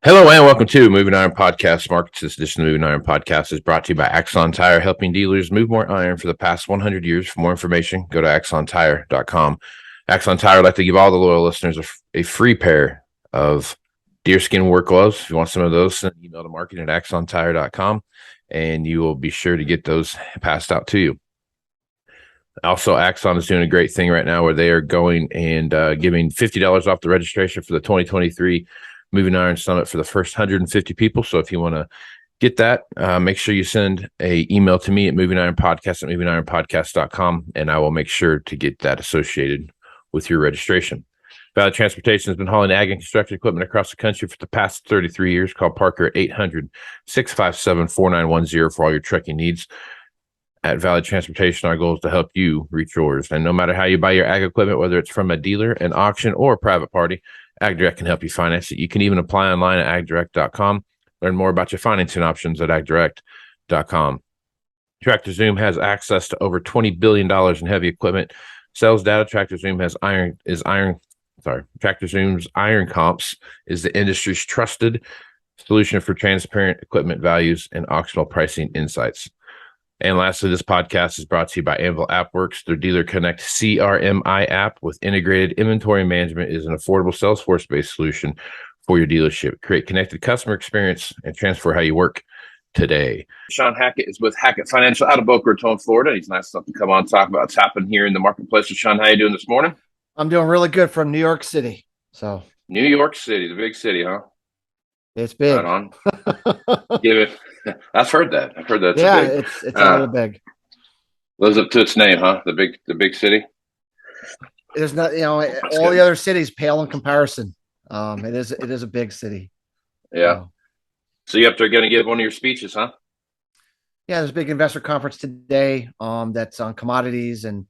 Hello and welcome to Moving Iron Podcast. Markets. This edition of the Moving Iron Podcast is brought to you by Axon Tire, helping dealers move more iron for the past 100 years. For more information, go to axontire.com. Axon Tire would like to give all the loyal listeners a free pair of deerskin work gloves. If you want some of those, send an email to marketing at axontire.com and you will be sure to get those passed out to you. Also, Axon is doing a great thing right now where they are going and giving $50 off the registration for the 2023 Moving Iron Summit for the first 150 people. So if you want to get that, make sure you send an email to me at MovingIronPodcast at MovingIronPodcast.com, and I will make sure to get that associated with your registration. Valley Transportation has been hauling ag and construction equipment across the country for the past 33 years. Call Parker at 800-657-4910 for all your trucking needs. At Valley Transportation, our goal is to help you reach yours. And no matter how you buy your ag equipment, whether it's from a dealer, an auction, or a private party, AgDirect can help you finance it. You can even apply online at agdirect.com. Learn more about your financing options at agdirect.com. Tractor Zoom has access to over $20 billion in heavy equipment sales data. Tractor Zoom's Iron Comps is the industry's trusted solution for transparent equipment values and auctional pricing insights. And lastly, this podcast is brought to you by Anvil AppWorks. Their Dealer Connect CRMI app with integrated inventory management is an affordable Salesforce-based solution for your dealership. Create connected customer experience and transfer how you work today. Shawn Hackett is with Hackett Financial out of Boca Raton, Florida. He's nice enough to come on and talk about what's happening here in the marketplace. So Shawn, how you doing this morning? I'm doing really good from New York City. So New York City, the big city, huh? It's big. Right on. Give it. I've heard that. Yeah, it's a little big. Lives up to its name, huh? The big city. There's not, all the other cities pale in comparison. It is a big city. Yeah. So you up there going to give one of your speeches, huh? Yeah, there's a big investor conference today. That's on commodities and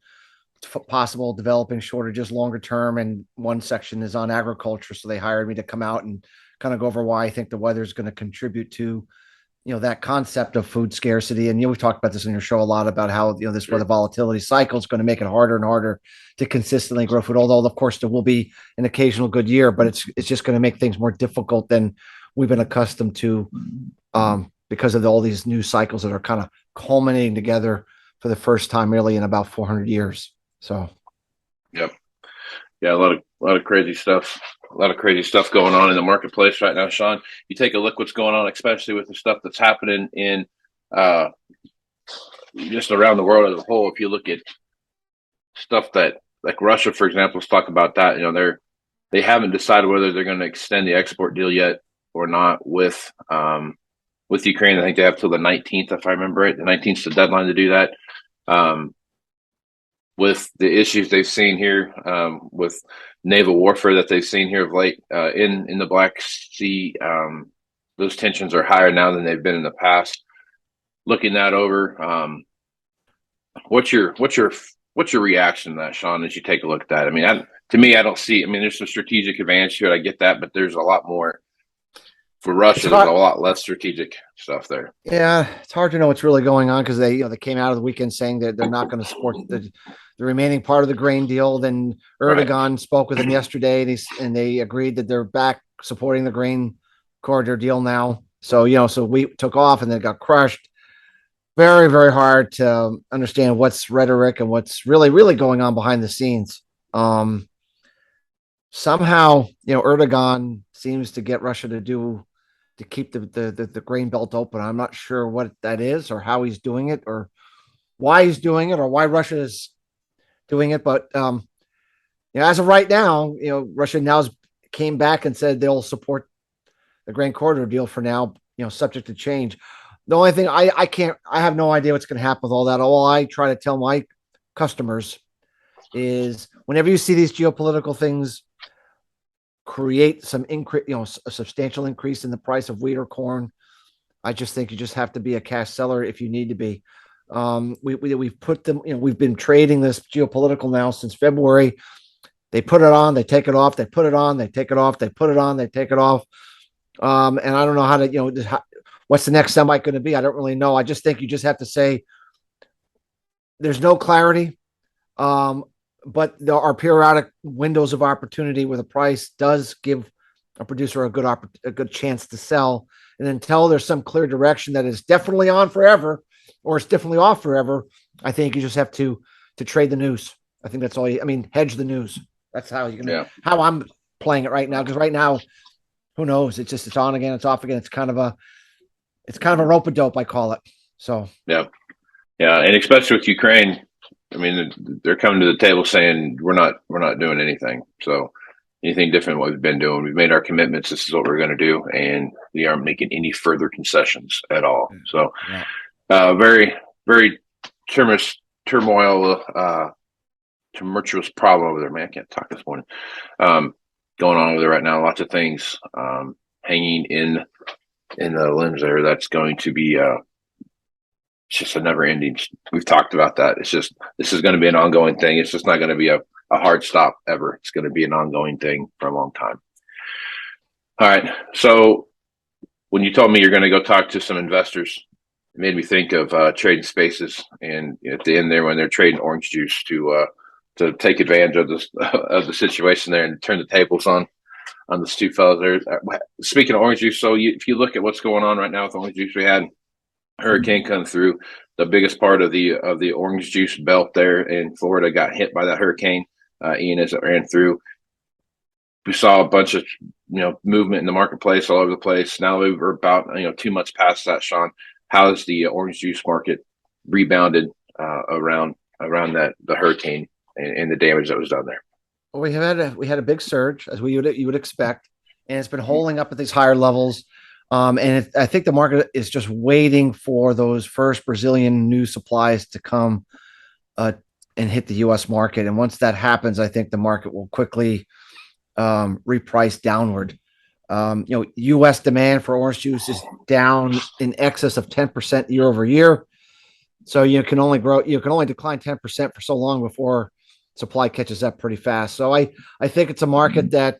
possible developing shortages longer term, and one section is on agriculture. So they hired me to come out and kind of go over why I think the weather is going to contribute to, that concept of food scarcity. And we've talked about this in your show a lot about how, this weather volatility cycle is going to make it harder and harder to consistently grow food. Although, of course, there will be an occasional good year, but it's just going to make things more difficult than we've been accustomed to, because of all these new cycles that are kind of culminating together for the first time really in about 400 years. So, yep. Yeah, a lot of crazy stuff. A lot of crazy stuff going on in the marketplace right now, Shawn. You take a look what's going on, especially with the stuff that's happening in just around the world as a whole. If you look at stuff that, like Russia, for example, let's talk about that. They haven't decided whether they're going to extend the export deal yet or not with Ukraine. I think they have till the 19th, if I remember right. The 19th is the deadline to do that. With the issues they've seen here, with naval warfare that they've seen here of late in the Black Sea, those tensions are higher now than they've been in the past. Looking that over, what's your reaction to that, Shawn, as you take a look at that? I mean, to me, I don't see. I mean, there's some strategic advantage to it. I get that, but there's a lot more. For Russia, there's a lot less strategic stuff there. Yeah, it's hard to know what's really going on because they came out of the weekend saying that they're not going to support the remaining part of the grain deal. Then Erdogan spoke with them yesterday, and they agreed that they're back supporting the grain corridor deal now. So so we took off and then it got crushed. Very, very hard to understand what's rhetoric and what's really going on behind the scenes. Somehow, Erdogan seems to get Russia to keep the grain belt open. I'm not sure what that is or how he's doing it or why he's doing it or why Russia is doing it. But, as of right now, Russia now came back and said they'll support the grain corridor deal for now, subject to change. The only thing I have no idea what's going to happen with all that. All I try to tell my customers is whenever you see these geopolitical things create some increase, a substantial increase in the price of wheat or corn, I just think you just have to be a cash seller if you need to be. We've put them, we've been trading this geopolitical now since February. They put it on, they take it off, they put it on, they take it off, they put it on, they take it off. And I don't know how to, what's the next semi going to be? I don't really know. I just think you just have to say there's no clarity. But there are periodic windows of opportunity where the price does give a producer a good chance to sell. And until there's some clear direction that is definitely on forever or it's definitely off forever, I think you just have to trade the news. I think that's all. Hedge the news. That's how how I'm playing it right now. Because right now, who knows? It's on again, it's off again. It's kind of a rope a dope, I call it. So yeah, and especially with Ukraine, they're coming to the table saying we're not doing anything. So anything different than what we've been doing. We've made our commitments. This is what we're going to do, and we aren't making any further concessions at all. So, very, very tumultuous problem over there. Man, I can't talk this morning. Going on over there right now. Lots of things hanging in the limbs there. That's going to be it's just a never ending. We've talked about that. This is going to be an ongoing thing. It's just not going to be a hard stop ever. It's going to be an ongoing thing for a long time. All right. So when you told me you're going to go talk to some investors, it made me think of trading spaces, and at the end there when they're trading orange juice to take advantage of the situation there and turn the tables on the two fellas there. Speaking of orange juice, so if you look at what's going on right now with orange juice, we had hurricane come through. The biggest part of the orange juice belt there in Florida got hit by that hurricane. Ian, as it ran through, we saw a bunch of movement in the marketplace all over the place. Now we're about 2 months past that. Shawn, how has the orange juice market rebounded around the hurricane and the damage that was done there? Well, we had a big surge, as you would expect, and it's been holding up at these higher levels. I think the market is just waiting for those first Brazilian new supplies to come and hit the U.S. market. And once that happens, I think the market will quickly reprice downward. U.S. demand for orange juice is down in excess of 10% year over year. So you can only decline 10% for so long before supply catches up pretty fast. So I think it's a market that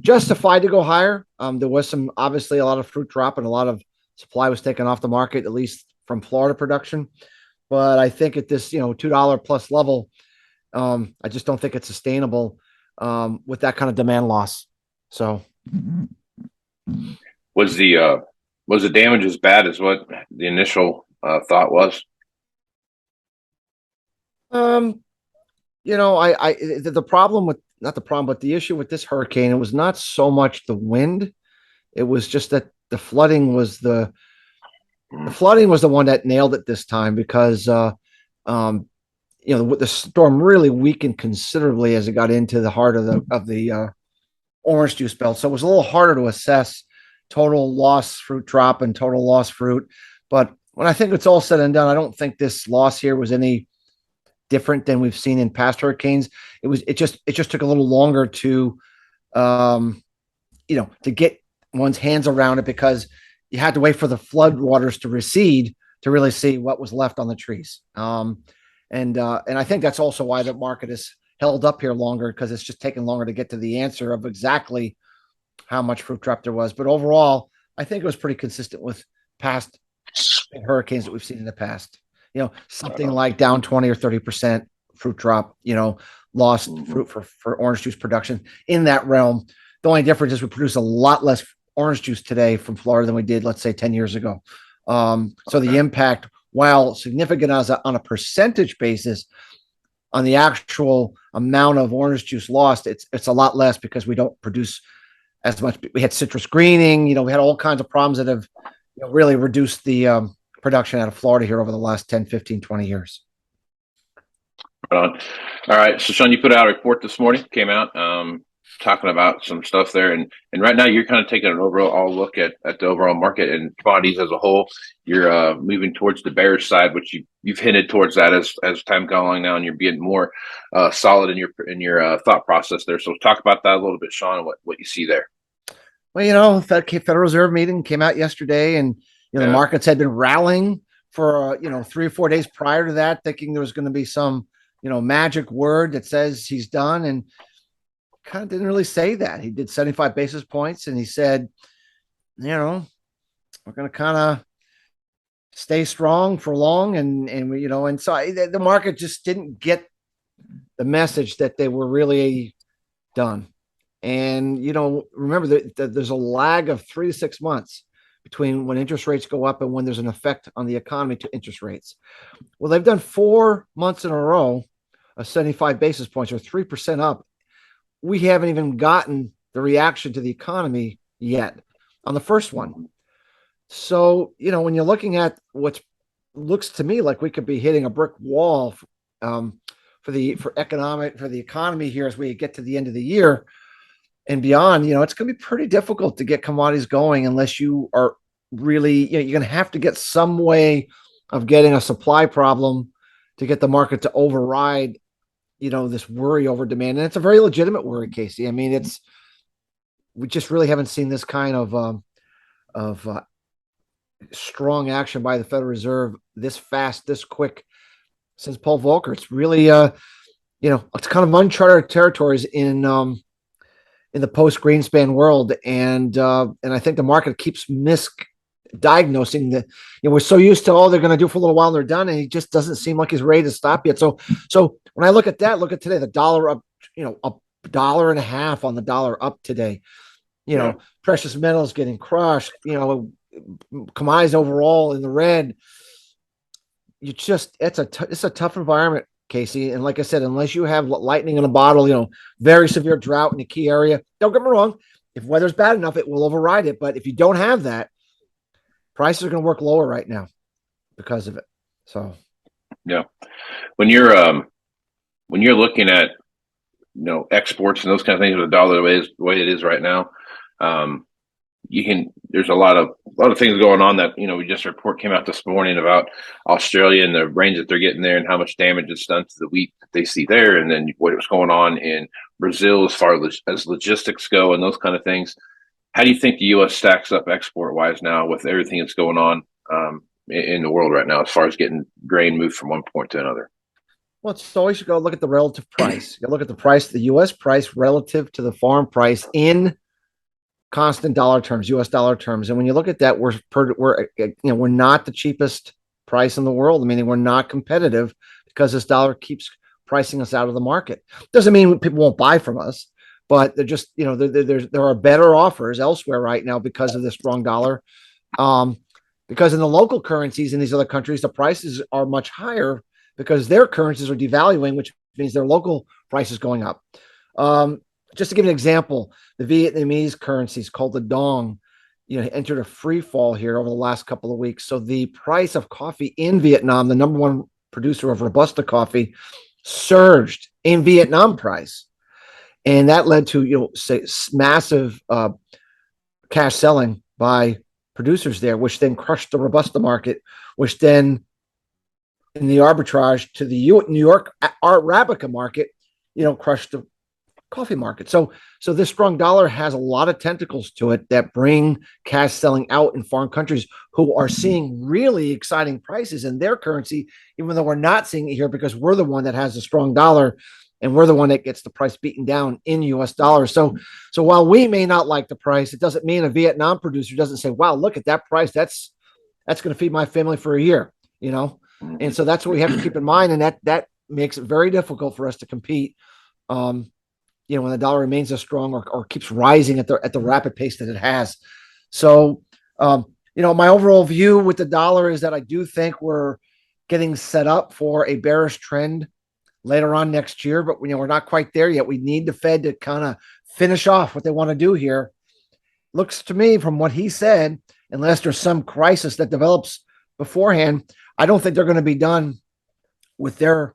justified to go higher. There was obviously a lot of fruit drop and a lot of supply was taken off the market, at least from Florida production. But I think at this, $2 plus level, I just don't think it's sustainable with that kind of demand loss. So was the damage as bad as what the initial thought was? The problem with not the problem, but the issue with this hurricane, it was not so much the wind. It was just that the flooding was the one that nailed it this time because, the storm really weakened considerably as it got into the heart of the orange juice belt. So it was a little harder to assess total loss fruit drop and total loss fruit. But when I think it's all said and done, I don't think this loss here was any different than we've seen in past hurricanes. It just took a little longer to get one's hands around it because you had to wait for the flood waters to recede to really see what was left on the trees. And I think that's also why the market is held up here longer, because it's just taken longer to get to the answer of exactly how much fruit drop there was. But overall, I think it was pretty consistent with past hurricanes that we've seen in the past. Something like down 20 or 30% fruit drop, lost fruit for orange juice production in that realm. The only difference is we produce a lot less orange juice today from Florida than we did, let's say, 10 years ago. So the impact, while significant on a percentage basis, on the actual amount of orange juice lost, it's a lot less because we don't produce as much. We had citrus greening, we had all kinds of problems that have really reduced the production out of Florida here over the last 10, 15, 20 years. Right on. All right. So Shawn, you put out a report this morning, came out talking about some stuff there. And right now you're kind of taking an overall look at the overall market and commodities as a whole. You're moving towards the bearish side, which you've hinted towards that as time goes along now, and you're being more solid in your thought process there. So talk about that a little bit, Shawn, and what you see there. Well, Federal Reserve meeting came out yesterday, and the markets had been rallying for 3 or 4 days prior to that, thinking there was going to be some magic word that says he's done, and kind of didn't really say that. He did 75 basis points, and he said, we're going to kind of stay strong for long, and so the market just didn't get the message that they were really done. And, remember that there's a lag of 3 to 6 months between when interest rates go up and when there's an effect on the economy to interest rates. Well, they've done 4 months in a row of 75 basis points or 3% up. We haven't even gotten the reaction to the economy yet on the first one. So, when you're looking at what looks to me like we could be hitting a brick wall for the economy here as we get to the end of the year and beyond, it's going to be pretty difficult to get commodities going unless you are really, you're going to have to get some way of getting a supply problem to get the market to override, this worry over demand. And it's a very legitimate worry, Casey. I mean, we just really haven't seen this kind of strong action by the Federal Reserve this fast, this quick since Paul Volcker. It's really, it's kind of uncharted territories in the post Greenspan world, and I think the market keeps misdiagnosing that. We're so used to they're going to do for a little while and they're done, and he just doesn't seem like he's ready to stop yet. So when I look at today, the dollar up, $1.50 on the dollar up today. Precious metals getting crushed. Commodities overall in the red. It's a tough environment, Casey. And like I said, unless you have lightning in a bottle, very severe drought in a key area, don't get me wrong. If weather's bad enough, it will override it. But if you don't have that, prices are going to work lower right now because of it. So, yeah, when you're looking at exports and those kind of things with the dollar the way it is right now, there's a lot of things going on that, we just a report came out this morning about Australia and the rains that they're getting there and how much damage it's done to the wheat that they see there. And then what's going on in Brazil as far as logistics go and those kind of things. How do you think the U.S. stacks up export wise now with everything that's going on in the world right now, as far as getting grain moved from one point to another? Well, it's always you go look at the relative price. You look at the price, the U.S. price relative to the foreign price in constant dollar terms, U.S. dollar terms. And when you look at that, we're not the cheapest price in the world. I mean, we're not competitive because this dollar keeps pricing us out of the market. Doesn't mean people won't buy from us, but they're just, there are better offers elsewhere right now because of the strong dollar. Because in the local currencies in these other countries, the prices are much higher because their currencies are devaluing, which means their local price is going up. Just to give an example, the Vietnamese currencies called the dong, entered a free fall here over the last couple of weeks. So the price of coffee in Vietnam, the number one producer of Robusta coffee, surged in Vietnam price. And that led to, massive cash selling by producers there, which then crushed the Robusta market, which then in the arbitrage to the New York Arabica market, crushed the coffee market. So this strong dollar has a lot of tentacles to it that bring cash selling out in foreign countries who are seeing really exciting prices in their currency, even though we're not seeing it here because we're the one that has a strong dollar and we're the one that gets the price beaten down in US dollars. So while we may not like the price, it doesn't mean a Vietnam producer doesn't say, wow, look at that price. That's going to feed my family for a year, And so that's what we have to keep in mind. And that makes it very difficult for us to compete. When the dollar remains as strong or keeps rising at the rapid pace that it has. So, my overall view with the dollar is that I do think we're getting set up for a bearish trend later on next year, but we're not quite there yet. We need the Fed to kind of finish off what they want to do here. Looks to me from what he said, unless there's some crisis that develops beforehand, I don't think they're going to be done with their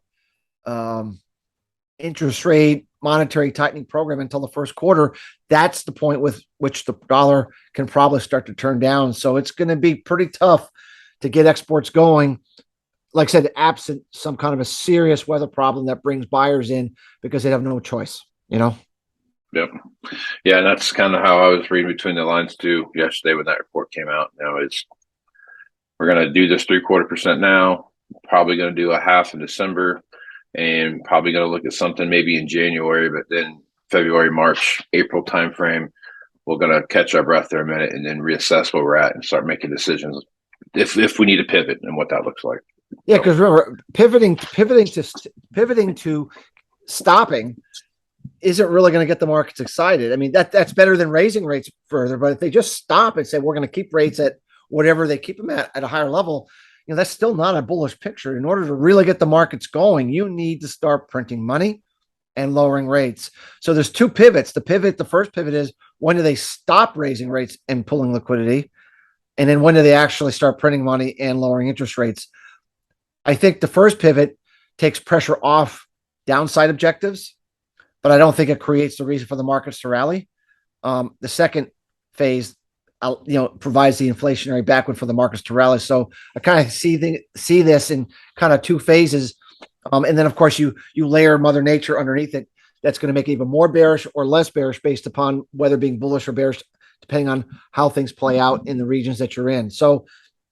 interest rate monetary tightening program until the first quarter. That's the point with which the dollar can probably start to turn down. So it's going to be pretty tough to get exports going. Like I said, absent some kind of a serious weather problem that brings buyers in because they have no choice, Yep. Yeah. And that's kind of how I was reading between the lines too yesterday when that report came out. We're going to do this 0.75% now, probably going to do a half in December, and probably going to look at something maybe in January, but then February, March, April timeframe, we're going to catch our breath there a minute and then reassess where we're at and start making decisions if we need to pivot and what that looks like. Yeah, because remember, pivoting to stopping isn't really going to get the markets excited. I mean, that's better than raising rates further. But if they just stop and say we're going to keep rates at whatever they keep them at a higher level, that's still not a bullish picture. In order to really get the markets going, you need to start printing money and lowering rates. So there's two pivots. The first pivot is, when do they stop raising rates and pulling liquidity? And then when do they actually start printing money and lowering interest rates? I think the first pivot takes pressure off downside objectives, but I don't think it creates the reason for the markets to rally. The second phase, provides the inflationary backwind for the markets to rally. So I kind of see this in kind of two phases. And then, of course, you layer Mother Nature underneath it. That's going to make it even more bearish or less bearish based upon whether being bullish or bearish, depending on how things play out in the regions that you're in. So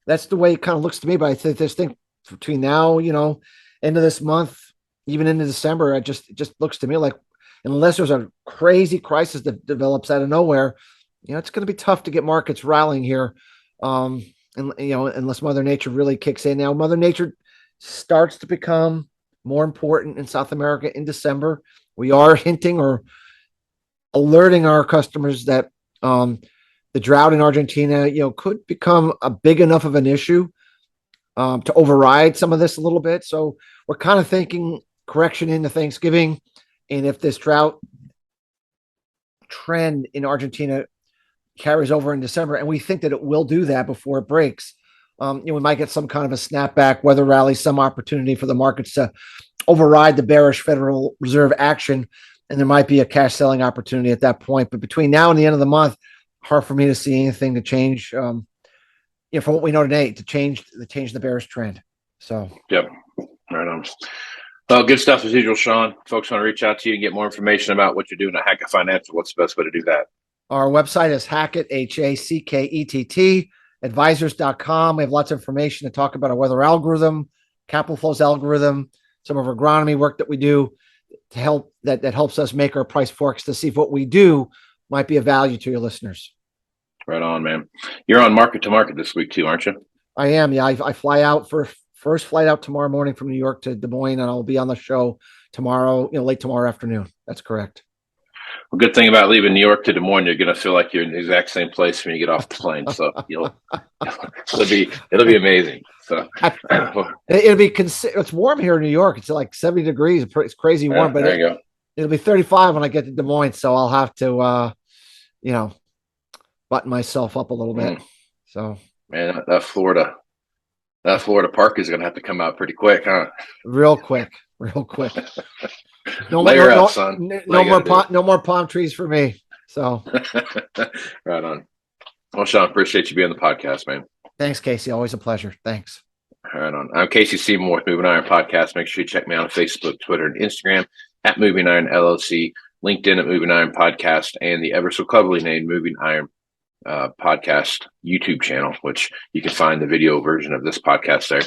that's the way it kind of looks to me. But I think between now, end of this month, even into December, it just looks to me like, unless there's a crazy crisis that develops out of nowhere, it's going to be tough to get markets rallying here. And unless Mother Nature really kicks in. Now, Mother Nature starts to become more important in South America in December. We are hinting or alerting our customers that the drought in Argentina, could become a big enough of an issue to override some of this a little bit. So we're kind of thinking correction into Thanksgiving. And if this drought trend in Argentina carries over in December, and we think that it will do that before it breaks, we might get some kind of a snapback, weather rally, some opportunity for the markets to override the bearish Federal Reserve action, and there might be a cash selling opportunity at that point. But between now and the end of the month, hard for me to see anything to change, from what we know today, to change the bearish trend. So, yep, right on. Well, good stuff as usual, Shawn. Folks want to reach out to you and get more information about what you're doing at Hackett Financial. What's the best way to do that? Our website is Hackett, Hackett, advisors.com. We have lots of information to talk about our weather algorithm, capital flows algorithm, some of our agronomy work that we do to help that helps us make our price forecast to see if what we do might be of value to your listeners. Right on, man. You're on market to market this week too, aren't you? I am. Yeah, I fly out first flight out tomorrow morning from New York to Des Moines, and I'll be on the show tomorrow, late tomorrow afternoon. That's correct. Well, good thing about leaving New York to Des Moines, you're going to feel like you're in the exact same place when you get off the plane. So it'll be amazing. So it'll be it's warm here in New York. It's like 70 degrees. It's crazy warm, but it'll be 35 when I get to Des Moines. So I'll have to, button myself up a little bit. So, man, that Florida park is going to have to come out pretty quick, huh? Real quick. No more palm trees for me. So, right on. Well, Shawn, appreciate you being on the podcast, man. Thanks, Casey. Always a pleasure. Thanks. Right on. I'm Casey Seymour with Moving Iron Podcast. Make sure you check me out on Facebook, Twitter, and Instagram at Moving Iron LLC, LinkedIn at Moving Iron Podcast, and the ever so cleverly named Moving Iron Podcast YouTube channel, which you can find the video version of this podcast there.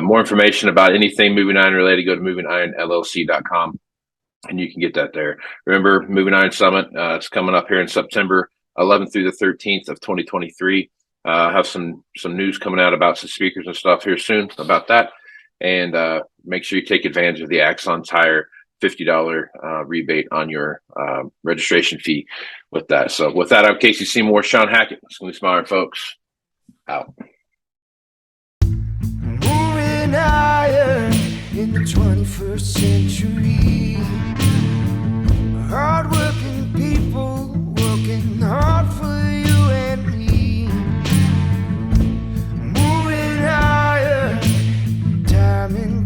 More information about anything Moving Iron related, go to MovingIronLLC.com, and you can get that there. Remember, Moving Iron Summit, it's coming up here in September 11th through the 13th of 2023. Have some news coming out about some speakers and stuff here soon about that. And make sure you take advantage of the Axon Tire $50 rebate on your registration fee with that. So with that, I'm Casey Seymour, Shawn Hackett. Smooth Smiling, folks. Out. Moving iron in the 21st century. Hardworking people working hard for you and me. Moving iron, time and